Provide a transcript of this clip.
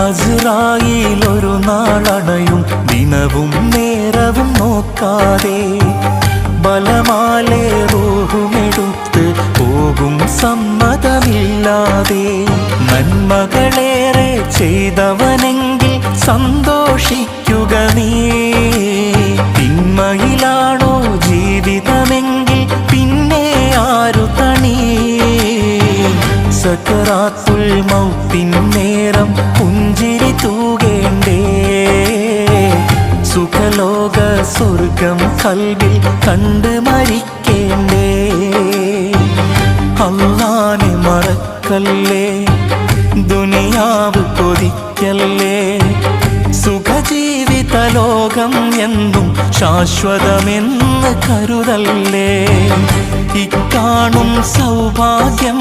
അസ്റായീൽ ഒരു നാളണയും ദിനവും നേരവും നോക്കാതെ ബലമാലെ റൂഹുമെടുത്ത് പോകും സമ്മതമില്ലാതെ. നന്മകളേറെ ചെയ്തവനെങ്കിൽ സന്തോഷിക്കുക നീ, തിന്മയിലാണോ ജീവിതമെങ്കിൽ പിന്നെ ആരു തണി. സക്കറാത്തുൽ മൗത്തിൻ നേരം പുഞ്ചിരി തൂകേണ്ടേ, സുഖലോക സ്വർഗം കൽവിൽ കണ്ട് മരിക്കേണ്ടേ. അല്ലാഹനെ മറക്കല്ലേ, ദുനിയാവ് കൊതിക്കല്ലേ, സുഖജീവിത ലോകം എന്നും ശാശ്വതമെന്ന് കരുതല്ലേ. ഇക്കാണും സൗഭാഗ്യം